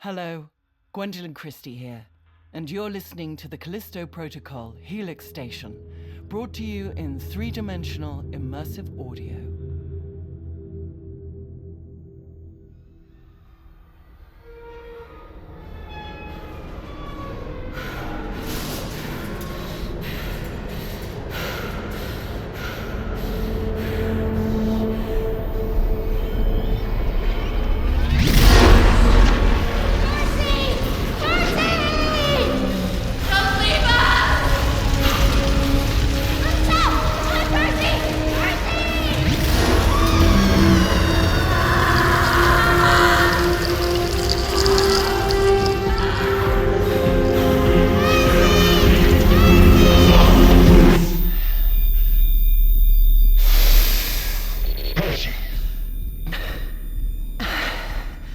Hello, Gwendolyn Christie here, and you're listening to the Callisto Protocol Helix Station, brought to you in three-dimensional immersive audio.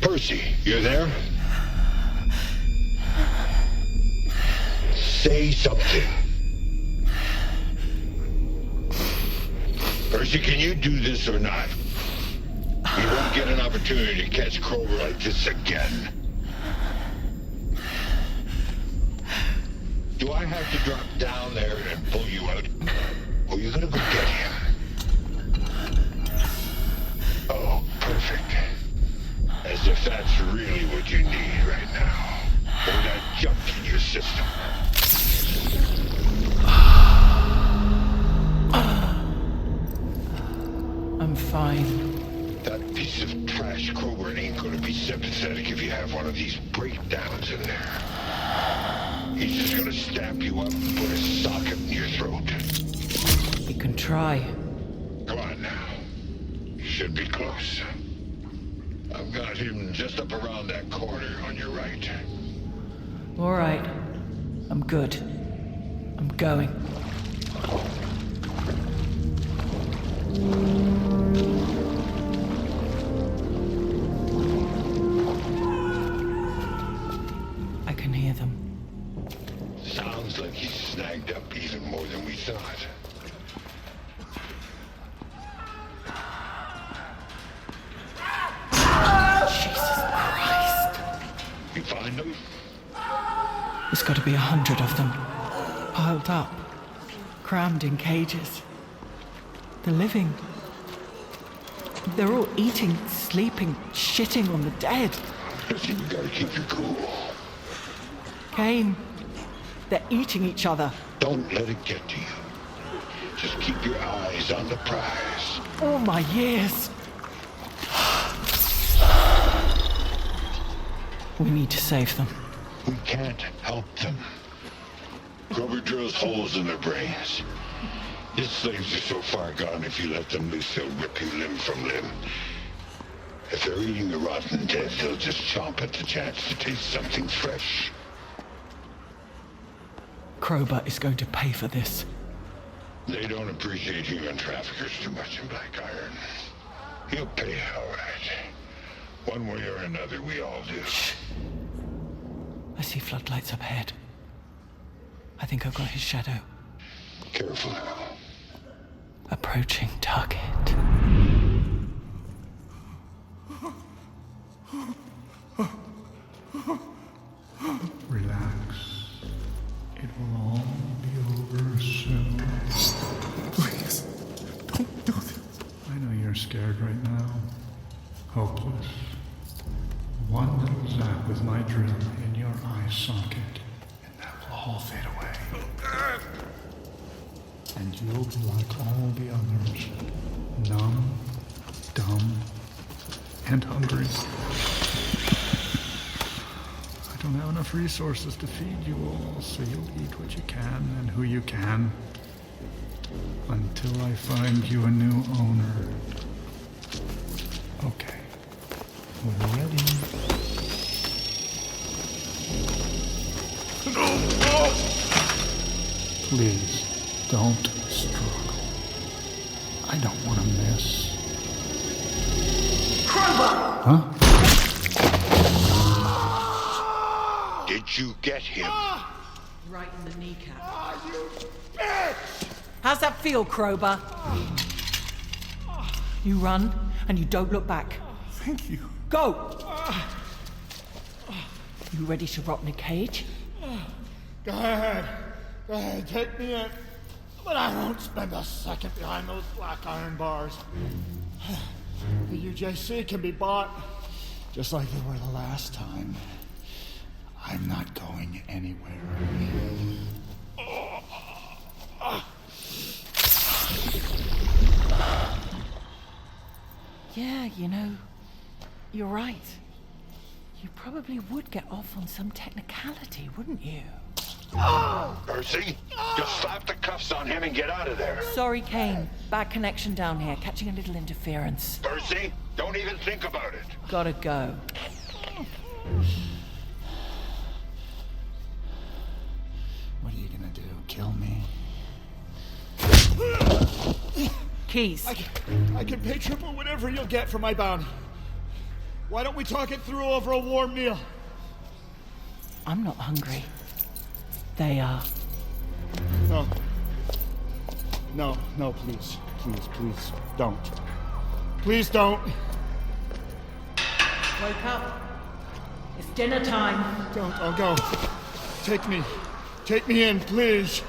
Percy, you there? Say something. Percy, can you do this or not? We won't get an opportunity to catch Krober like this again. Do I have to drop down there and pull you out? Or are you gonna go get him? Oh, perfect. As if that's really what you need right now. Or that junk in your system. I'm fine. That piece of trash Krober ain't gonna be sympathetic if you have one of these breakdowns in there. He's just gonna stamp you up and put a socket in your throat. You can try. Come on now. You should be close. I've got him just up around that corner on your right. All right. I'm good. I'm going. I can hear them. Sounds like he's snagged up even more than we thought. Jesus Christ. You find them? There's got to be 100 of them. Piled up. Crammed in cages. They're living. They're all eating, sleeping, shitting on the dead. Listen, you gotta keep your cool. Kane. They're eating each other. Don't let it get to you. Just keep your eyes on the prize. All my years. We need to save them. We can't help them. Krober drills holes in their brains. His slaves are so far gone, if you let them loose, they'll rip you limb from limb. If they're eating the rotten dead, they'll just chomp at the chance to taste something fresh. Krober is going to pay for this. They don't appreciate human traffickers too much in Black Iron. He'll pay, all right. One way or another, we all do. Shh. I see floodlights up ahead. I think I've got his shadow. Careful now. Approaching target. Relax. It will all be over soon. Please, don't do this. I know you're scared right now. Hopeless. One little zap with my drill in your eye socket, and that will all fade away. And you'll be like all the others. Numb, dumb, and hungry. I don't have enough resources to feed you all, so you'll eat what you can and who you can. Until I find you a new owner. Okay. We're ready. Please, don't struggle. I don't want to miss. Huh? Did you get him? Right in the kneecap. You bitch! How's that feel, Krober? You run, and you don't look back. Thank you. Go! You ready to rot in a cage? Go ahead. Go ahead, take me in. But I won't spend a second behind those black iron bars. The UJC can be bought, just like they were the last time. I'm not going anywhere. Yeah, you know, you're right. You probably would get off on some technicality, wouldn't you? Percy, just slap the cuffs on him and get out of there. Sorry, Kane. Bad connection down here, catching a little interference. Percy, don't even think about it. Gotta go. What are you gonna do? Kill me? Keys. I can pay triple whatever you'll get for my bounty. Why don't we talk it through over a warm meal? I'm not hungry. They are. No, please. Please, don't. Please don't. Wake up. It's dinner time. Don't, I'll go. Take me in, please.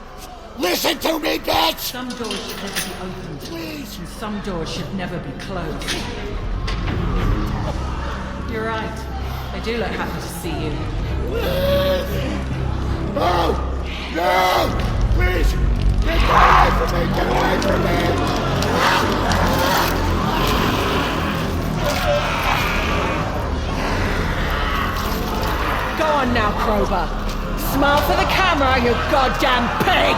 Listen to me, bitch! Some doors should never be opened. Please! And some doors should never be closed. You're right. I do look happy to see you. No! No! Please! Get away from me! Get away from me! Go on now, Crowbar. Smile for the camera, you goddamn pig!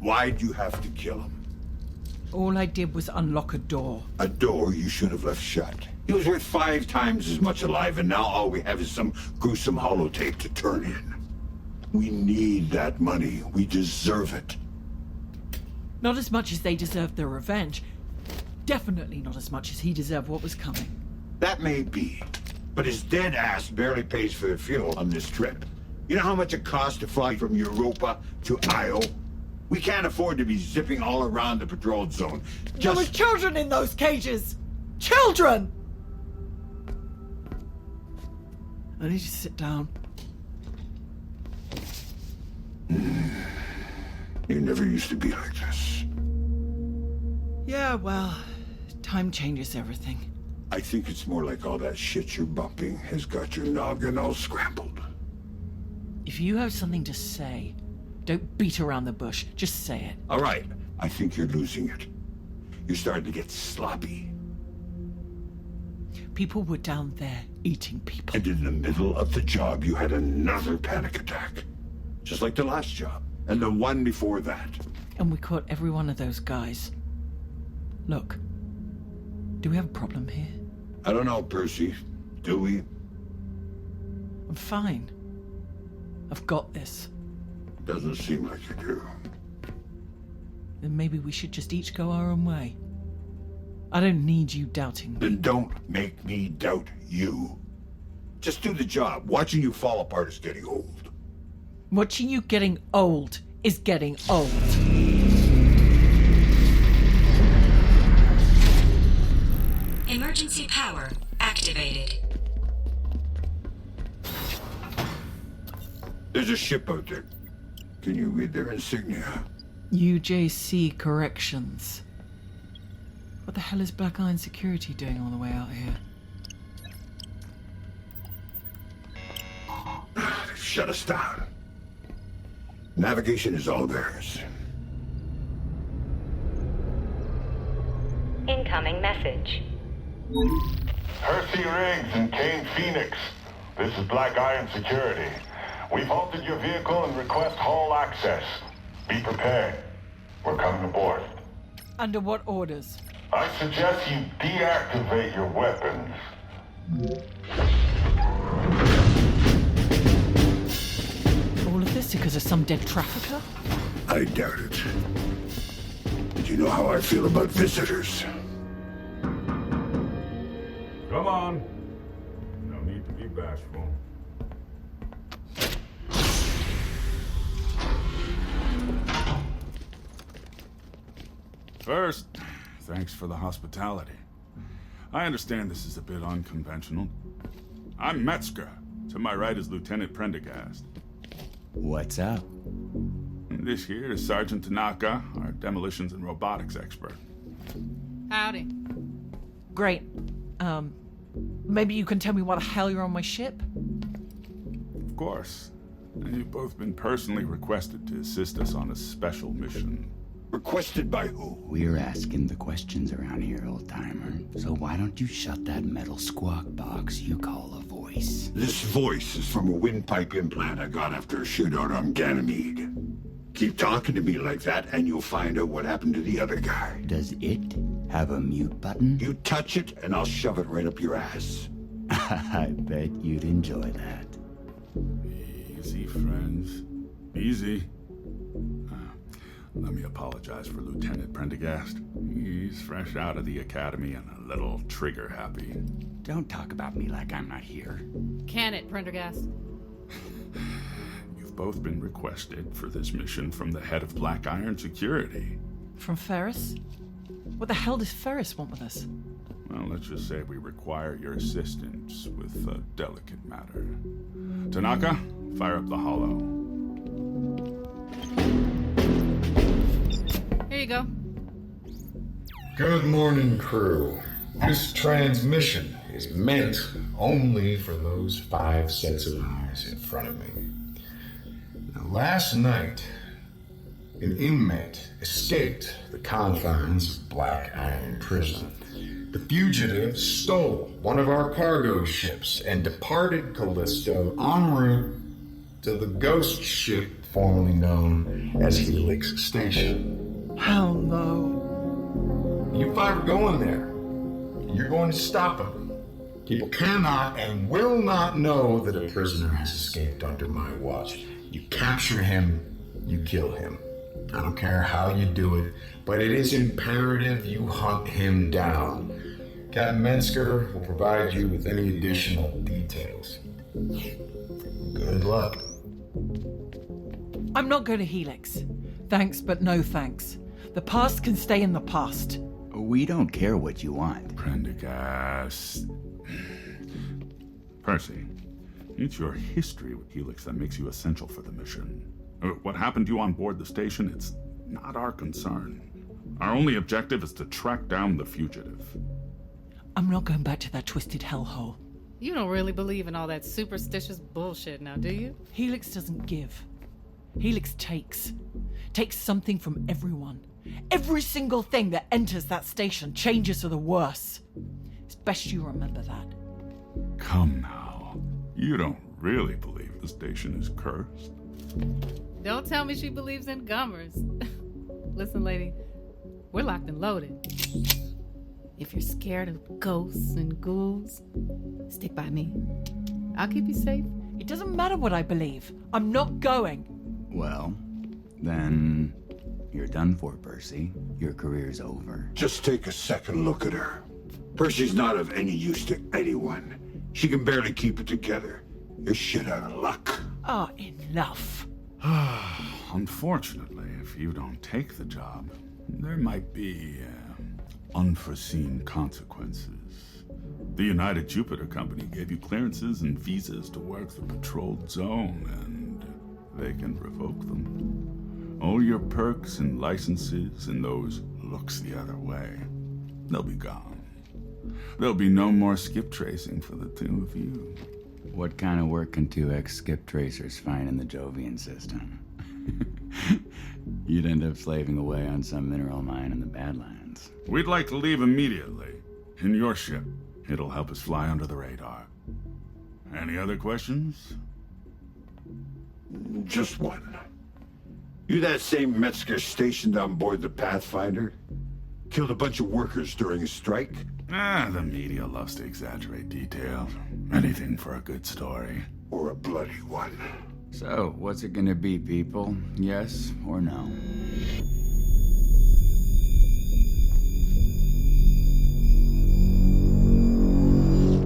Why'd you have to kill him? All I did was unlock a door. A door you should have left shut. He was worth 5 times as much alive, and now all we have is some gruesome holotape to turn in. We need that money. We deserve it. Not as much as they deserved their revenge. Definitely not as much as he deserved what was coming. That may be, but his dead ass barely pays for the fuel on this trip. You know how much it costs to fly from Europa to Io? We can't afford to be zipping all around the patrol zone. There were children in those cages! Children! I need you to sit down. You never used to be like this. Yeah, well, time changes everything. I think it's more like all that shit you're bumping has got your noggin all scrambled. If you have something to say, don't beat around the bush. Just say it. All right, I think you're losing it. You're starting to get sloppy. People were down there eating people. And in the middle of the job, you had another panic attack. Just like the last job, and the one before that. And we caught every one of those guys. Look, do we have a problem here? I don't know, Percy. Do we? I'm fine. I've got this. Doesn't seem like you do. Then maybe we should just each go our own way. I don't need you doubting me. Then don't make me doubt you. Just do the job. Watching you fall apart is getting old. Watching you getting old is getting old. Emergency power activated. There's a ship out there. Can you read their insignia? UJC Corrections. What the hell is Black Iron Security doing all the way out here? They've shut us down. Navigation is all theirs. Incoming message. Percy and Kane Phoenix. This is Black Iron Security. We've halted your vehicle and request hall access. Be prepared. We're coming aboard. Under what orders? I suggest you deactivate your weapons. All of this because of some dead trafficker? I doubt it. But you know how I feel about visitors. Come on. on. No need to be bashful. First, thanks for the hospitality. I understand this is a bit unconventional. I'm Metzger. To my right is Lieutenant Prendergast. What's up? This here is Sergeant Tanaka, our demolitions and robotics expert. Howdy. Great. Maybe you can tell me why the hell you're on my ship? Of course. And you've both been personally requested to assist us on a special mission. Requested by who? We're asking the questions around here, old-timer. So why don't you shut that metal squawk box you call a voice? This voice is from a windpipe implant I got after a shootout on Ganymede. Keep talking to me like that and you'll find out what happened to the other guy. Does it have a mute button? You touch it and I'll shove it right up your ass. I bet you'd enjoy that. Easy, friends. Easy. Let me apologize for Lieutenant Prendergast. He's fresh out of the academy and a little trigger-happy. Don't talk about me like I'm not here. Can it, Prendergast? You've both been requested for this mission from the head of Black Iron Security. From Ferris? What the hell does Ferris want with us? Well, let's just say we require your assistance with a delicate matter. Tanaka, fire up the holo. Here you go. Good morning, crew. This transmission is meant only for those 5 sets of eyes in front of me. Now, last night, an inmate escaped the confines of Black Iron Prison. The fugitive stole one of our cargo ships and departed Callisto en route to the ghost ship formerly known as Helix Station. Hell no. You 5 are going there. You're going to stop him. People cannot and will not know that a prisoner has escaped under my watch. You capture him, you kill him. I don't care how you do it, but it is imperative you hunt him down. Captain Metzger will provide you with any additional details. Good luck. I'm not going to Helix. Thanks, but no thanks. The past can stay in the past. We don't care what you want. Prendergast. Percy, it's your history with Helix that makes you essential for the mission. What happened to you on board the station, it's not our concern. Our only objective is to track down the fugitive. I'm not going back to that twisted hellhole. You don't really believe in all that superstitious bullshit now, do you? Helix doesn't give. Helix takes. Takes something from everyone. Every single thing that enters that station changes for the worse. It's best you remember that. Come now. You don't really believe the station is cursed. Don't tell me she believes in gummers. Listen, lady, we're locked and loaded. If you're scared of ghosts and ghouls, stick by me. I'll keep you safe. It doesn't matter what I believe. I'm not going. Well, then you're done for, Percy. Your career's over. Just take a second look at her. Percy's not of any use to anyone. She can barely keep it together. You're shit out of luck. Ah, enough. Unfortunately, if you don't take the job, there might be unforeseen consequences. The United Jupiter Company gave you clearances and visas to work the patrolled zone, and they can revoke them. All your perks and licenses and those looks the other way, they'll be gone. There'll be no more skip tracing for the two of you. What kind of work can 2X skip tracers find in the Jovian system? You'd end up slaving away on some mineral mine in the Badlands. We'd like to leave immediately. In your ship. It'll help us fly under the radar. Any other questions? Just one. You that same Metzger stationed on board the Pathfinder? Killed a bunch of workers during a strike? The media loves to exaggerate detail. Anything for a good story. Or a bloody one? So, what's it gonna be, people? Yes or no?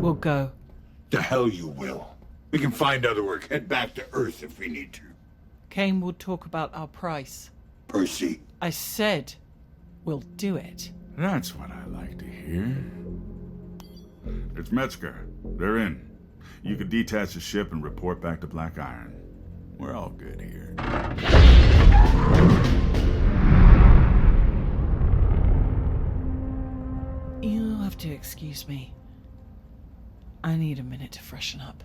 We'll We'll go. The hell you will. We can find other work, head back to Earth if we need to. Kane will talk about our price. Percy. I said we'll do it. That's what I like to hear. It's Metzger. They're in. You can detach the ship and report back to Black Iron. We're all good here. You'll have to excuse me. I need a minute to freshen up.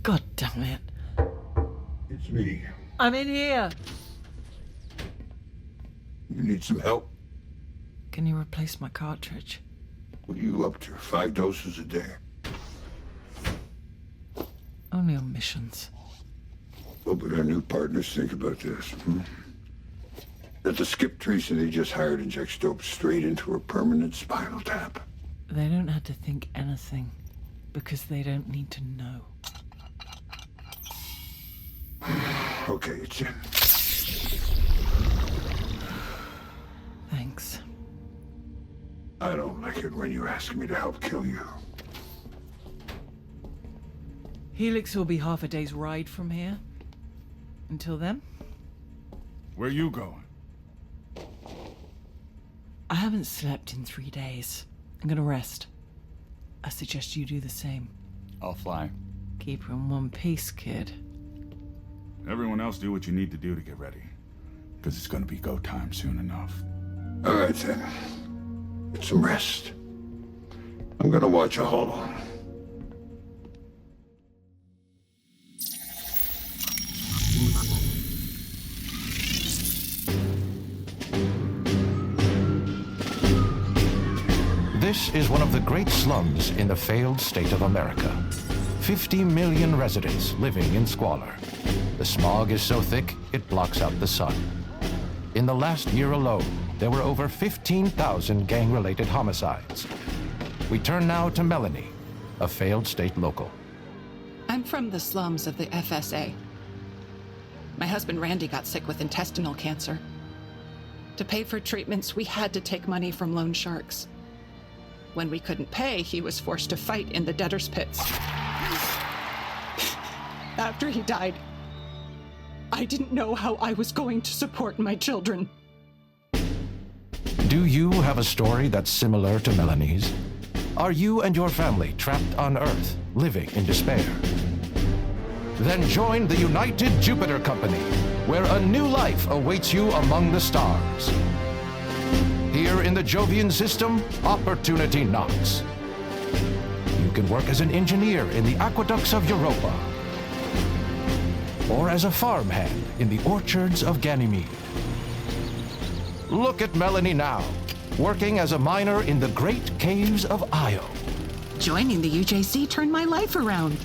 God damn it. It's me. I'm in here. You need some help? Can you replace my cartridge? What are you up to? 5 doses a day? Only on missions. What would our new partners think about this? That the skip tracer they just hired injects dope straight into her permanent spinal tap. They don't have to think anything, because they don't need to know. Okay, it's in. Thanks. I don't like it when you ask me to help kill you. Helix will be half a day's ride from here. Until then, Where you going? I haven't slept in 3 days. I'm gonna rest. I suggest you do the same. I'll fly. Keep her in one piece, kid. Everyone else do what you need to do to get ready. Because it's gonna be go time soon enough. All right, then. Get some rest. I'm gonna watch a holo. This is one of the great slums in the failed state of America. 50 million residents living in squalor. The smog is so thick, it blocks out the sun. In the last year alone, there were over 15,000 gang-related homicides. We turn now to Melanie, a failed state local. I'm from the slums of the FSA. My husband Randy got sick with intestinal cancer. To pay for treatments, we had to take money from loan sharks. When we couldn't pay, he was forced to fight in the debtor's pits. After he died, I didn't know how I was going to support my children. Do you have a story that's similar to Melanie's? Are you and your family trapped on Earth, living in despair? Then join the United Jupiter Company, where a new life awaits you among the stars. Here in the Jovian system, opportunity knocks. You can work as an engineer in the aqueducts of Europa, or as a farmhand in the orchards of Ganymede. Look at Melanie now, working as a miner in the great caves of Io. Joining the UJC turned my life around.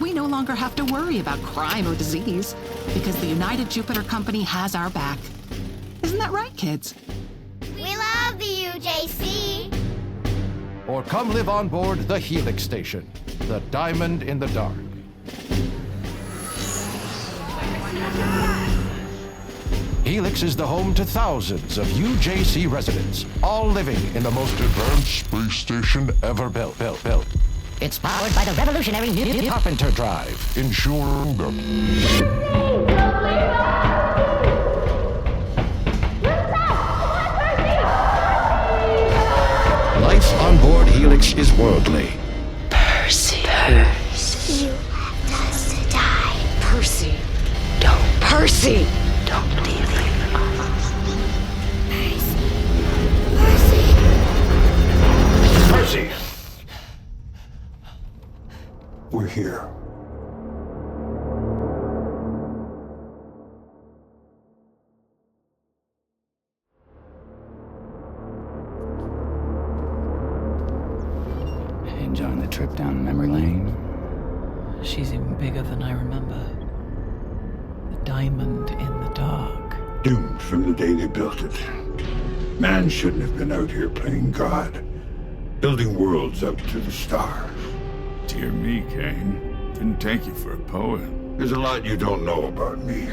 We no longer have to worry about crime or disease, because the United Jupiter Company has our back. Isn't that right, kids? We love the UJC! Or come live on board the Helix Station, the diamond in the dark. Helix is the home to thousands of UJC residents, all living in the most advanced space station ever built. It's powered by the revolutionary new Carpenter Drive, ensuring the... Life on board Helix is worldly. Percy. You left us to die. Percy. Percy! Don't leave me. Percy! We're here. Enjoying the trip down memory lane? She's even bigger than I remember. The diamond in the dark. Doomed from the day they built it. Man shouldn't have been out here playing God, building worlds up to the stars. Dear me, Kane. Didn't take you for a poet. There's a lot you don't know about me.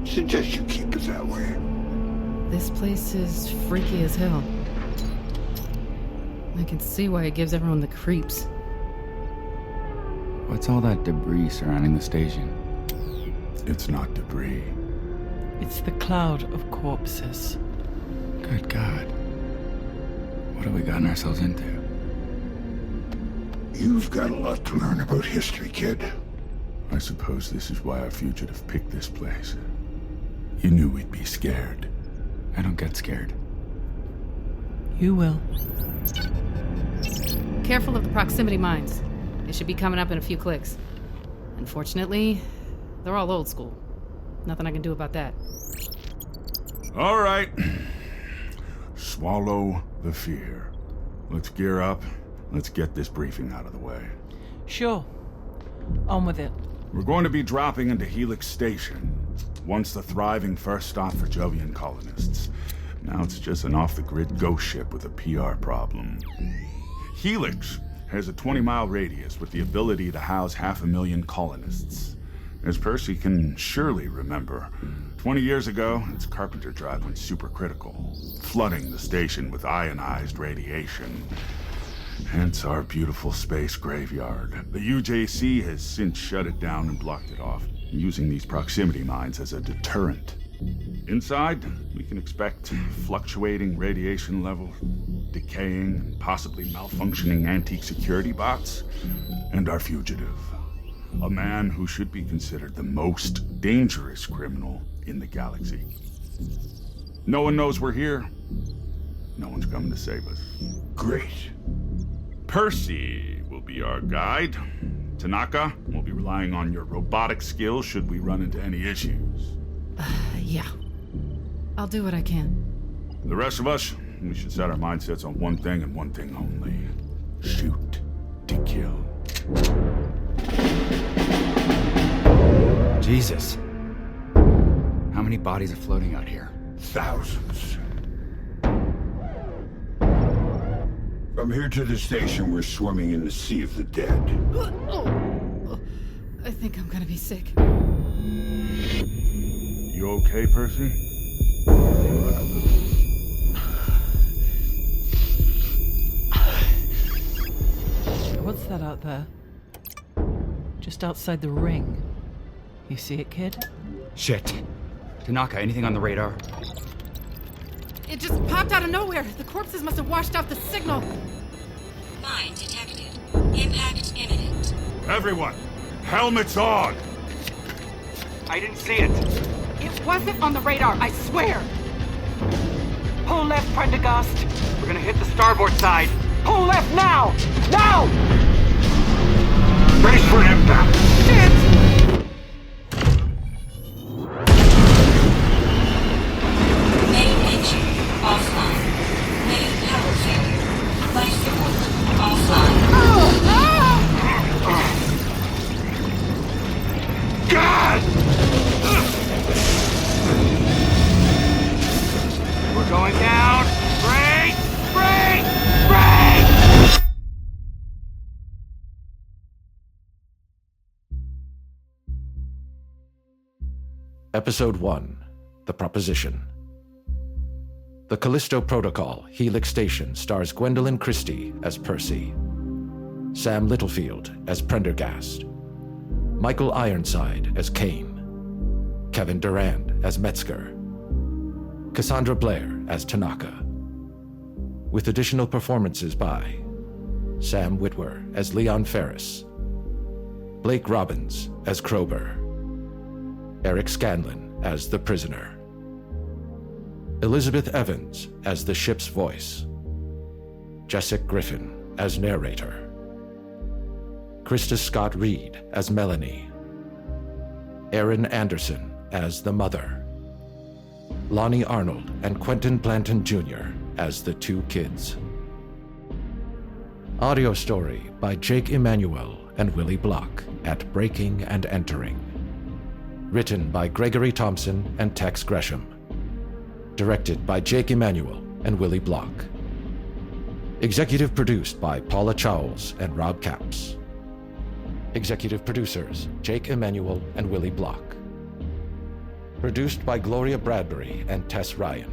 Suggest you keep it that way. This place is freaky as hell. I can see why it gives everyone the creeps. What's all that debris surrounding the station? It's not debris. It's the cloud of corpses. Good God. What have we gotten ourselves into? You've got a lot to learn about history, kid. I suppose this is why our fugitive picked this place. You knew we'd be scared. I don't get scared. You will. Careful of the proximity mines. They should be coming up in a few clicks. Unfortunately, they're all old school. Nothing I can do about that. All right. Swallow the fear. Let's gear up. Let's get this briefing out of the way. Sure. On with it. We're going to be dropping into Helix Station, once the thriving first stop for Jovian colonists. Now it's just an off-the-grid ghost ship with a PR problem. Helix has a 20-mile radius with the ability to house 500,000 colonists. As Percy can surely remember, 20 years ago, its carpenter drive went supercritical, flooding the station with ionized radiation. Hence our beautiful space graveyard. The UJC has since shut it down and blocked it off, using these proximity mines as a deterrent. Inside, we can expect fluctuating radiation levels, decaying and possibly malfunctioning antique security bots, and our fugitive. A man who should be considered the most dangerous criminal in the galaxy. No one knows we're here. No one's coming to save us. Great. Percy will be our guide. Tanaka will be relying on your robotic skills should we run into any issues. Yeah. I'll do what I can. The rest of us, we should set our mindsets on one thing and one thing only. Shoot to kill. Jesus. How many bodies are floating out here? Thousands. From here to the station, we're swimming in the sea of the dead. I think I'm gonna be sick. You okay, Percy? You look a little... What's that out there? Just outside the ring. You see it, kid? Shit. Tanaka, anything on the radar? It just popped out of nowhere. The corpses must have washed out the signal. Mine detected. Impact imminent. Everyone, helmets on! I didn't see it. It wasn't on the radar, I swear! Pull left, Prendergast. We're gonna hit the starboard side. Pull left now! Now! Brace for impact! Shit! Main engine offline. Main power failure. Life support offline. God! We're going down. Brake! Brake! Brake! Episode 1, The Proposition. The Callisto Protocol, Helix Station, stars Gwendolyn Christie as Percy, Sam Littlefield as Prendergast, Michael Ironside as Kane, Kevin Durand as Metzger, Cassandra Blair as Tanaka, with additional performances by Sam Witwer as Leon Ferris, Blake Robbins as Krober, Eric Scanlon as the prisoner, Elizabeth Evans as the ship's voice, Jessica Griffin as narrator, Krista Scott Reed as Melanie, Erin Anderson as the mother, Lonnie Arnold and Quentin Blanton Jr. as the two kids. Audio story by Jake Emanuel and Willie Block at Breaking and Entering. Written by Gregory Thompson and Tex Gresham. Directed by Jake Emanuel and Willie Block. Executive produced by Paula Chowles and Rob Capps. Executive producers Jake Emanuel and Willie Block. Produced by Gloria Bradbury and Tess Ryan.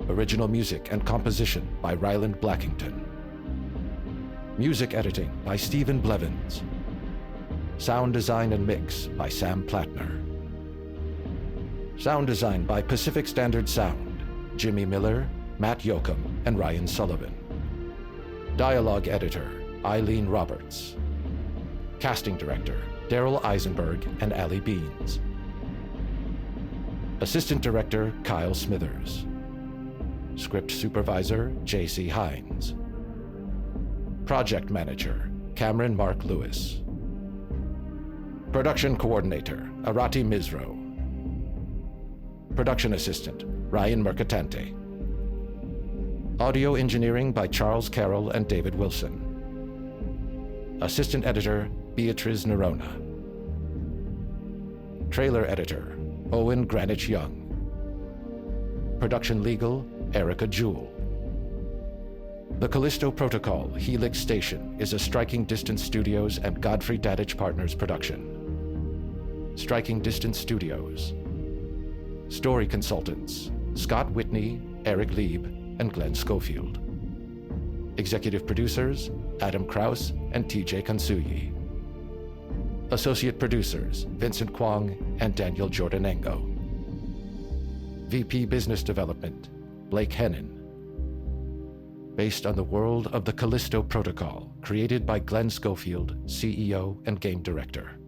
Original music and composition by Ryland Blackington. Music editing by Stephen Blevins. Sound design and mix by Sam Plattner. Sound design by Pacific Standard Sound, Jimmy Miller, Matt Yoakum, and Ryan Sullivan. Dialogue editor, Eileen Roberts. Casting director, Daryl Eisenberg and Allie Beans. Assistant director, Kyle Smithers. Script supervisor, J.C. Hines. Project manager, Cameron Mark Lewis. Production coordinator, Arati Misro. Production assistant, Ryan Mercatante. Audio engineering by Charles Carroll and David Wilson. Assistant editor, Beatriz Nerona. Trailer editor, Owen Greenwich Young. Production legal, Erica Jewell. The Callisto Protocol, Helix Station is a Striking Distance Studios and Godfrey Dadich Partners production. Striking Distance Studios. Story consultants, Scott Whitney, Eric Lieb, and Glenn Schofield. Executive producers, Adam Krause and TJ Kansuyi. Associate producers, Vincent Kwong and Daniel Jordanengo. VP Business Development, Blake Hennon. Based on the world of the Callisto Protocol, created by Glenn Schofield, CEO and game director.